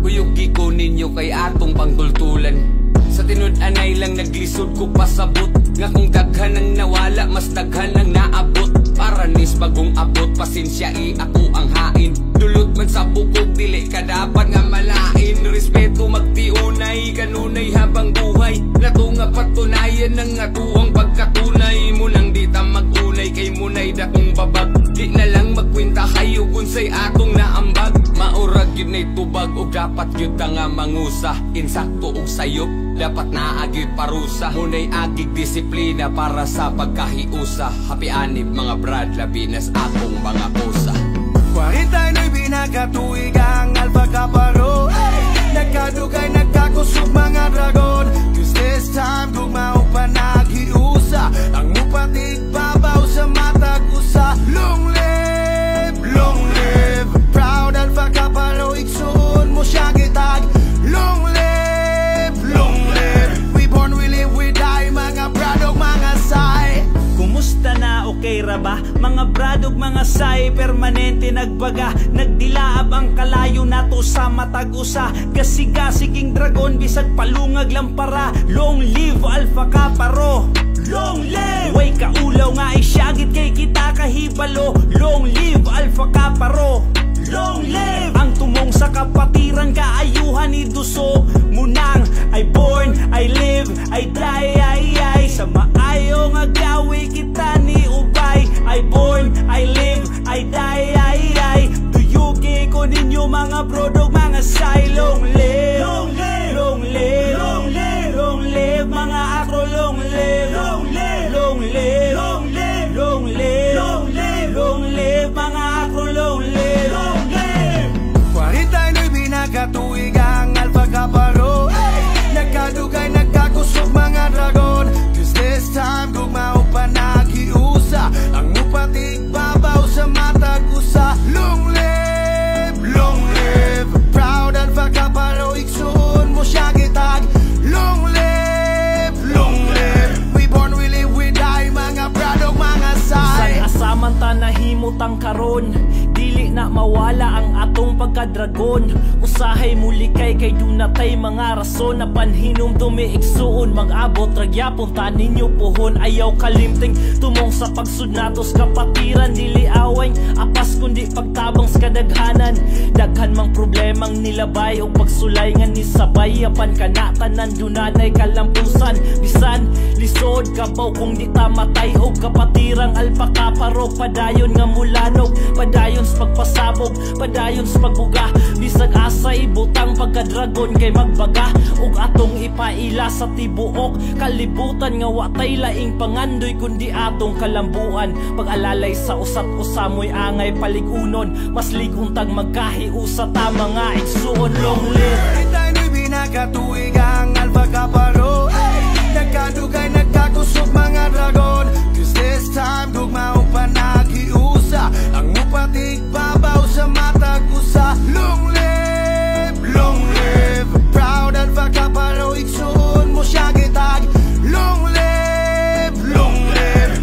Kuyugi ko ninyo kay atong pangtultulan. Sa tinud-anay lang naglisod ko pasabot, nga kung daghan ang nawala mas daghan ang naabot. Para nis bagong abot, pasensya ako ang hain. Dulot man sa bukog, dili ka dapat nga malain. Respeto magtiunay, kanunay habang buhay. Natunga patunayan ng atuang pagkatunay. Munang di ta magunay, kay munay dakong babag. Di na lang magkwenta kayo kung say atong naambag. Maurag yun na'y tubag o dapat yun ta nga mangusa. Insakto o sayop, dapat naagid parusa. Muna'y agig disiplina para sa pagkahiusa. Happy anib mga brad, labinas akong mga kusa. 49 binagatuigang Alpha Kaparo, nagkadugay nagkakusog mga dragon. Cause this time gugmao pa naghiusa. Ang mupatig babaw sa mata ko sa long live proud Alpha Kaparo. Iksuon mo siya gitag long live we born, we live, we die. Mga bradog, mga say, kumusta na, okay ra ba? Mga bradog, mga say, permanente nagbaga. Nagdilaab ang kalayo nato sa matag-usa. Gasigasiging dragon, bisag palungag lampara. Long live Alpha Kaparo, long live! Way kaulaw nga isyagit kay kita kahibalo. Long live Alpha Kaparo, long live! Ang tumong sa kapatiran kaayuhan ni Duso. Munang I born, I live, I die, ay sa maayo nga gawi kita ni Ubay. I born, I live, I die, ay tuyugi ko ninyo mga brodog, mga say. Long live, long live, long live, long live, long live, mga akro. Long live, long live, long live, long live, long live, long live, long live, mga akro. Long live, long live. 49 binagatuigang Alpha Kaparo, nagkadugay nagkakusog mga dragon. Cause this time gugmao pa naghiusa. Ang mupatig babaw sa mata ko sa long live proud Alpha Kaparo. Iksuon mo siya gitag long live we born, we live, we die. Mga bradog, mga say, asaman ta nahimot ang karon. Dili na mawala ang atong pagkadragon. Usahay muli kay dunatay mga rason. Na panhinom tumiigsuon, mag-abot ragyapon ta ninyo puhon. Ayaw kalimting tumong sa pagsud natos kapatiran. Dili away apas kundi pagtabang sa kadaghanan. Daghan mang problemang nilabay o pagsulay nga ni sabay. Apan kanatanan dunanay kalampusan. Bisan lisod kabaw kung di ta matay o kapatirang Alpha Kaparo. Padayon nga mulanog, padayon sa pagpasabog, padayon sa pagbuga. Bisag asa ibutang pagkadragon kay magbaga. Ug atong ipaila sa tibuok kalibutan. Nga watay laing pangandoy kundi atong kalambuan. Pag-alalay sa usat-usamoy angay paligunon. Mas liguntang magkahiusa ta mga igsuon. Long live. Itay binagatuigang Alpha Kaparo, nagkadugay nagkakusog mga dragon. Cause this time gugmao pa naghiusa. Ang mupatig babaw sa mata ko sa long live proud Alpha Kaparo. Iksuon mo siya gitag long live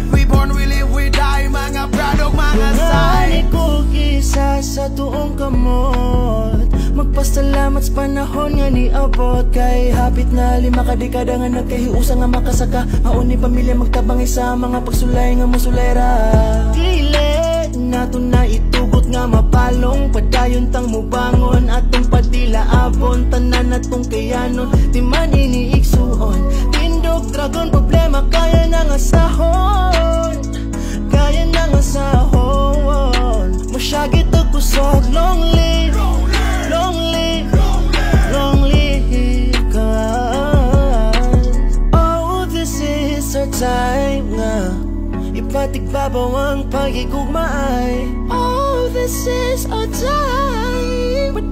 we born, we live, we die. Mga bradog, mga say, ko kisa sa tuong kamot. Magpasalamat sa panahon nga ni abot. Kay hapit na 5 kadekada nga nagkahiusa nga makasaka. Haon ni pamilya magtabangay sa mga pagsulay nga musulera. Dili nato na itugot nga mapalong. Padayon tang mubangon atong padilaabon. Tanan atong kayanon, di man iniigsuon. Tindog dragon problema kaya nang asahon. Kaya nang asahon. Masyagit og kusog. Long live, long live, long live God. Oh, this is our time nga ipatigbabaw ang pagigugmaay. Oh, this is our time.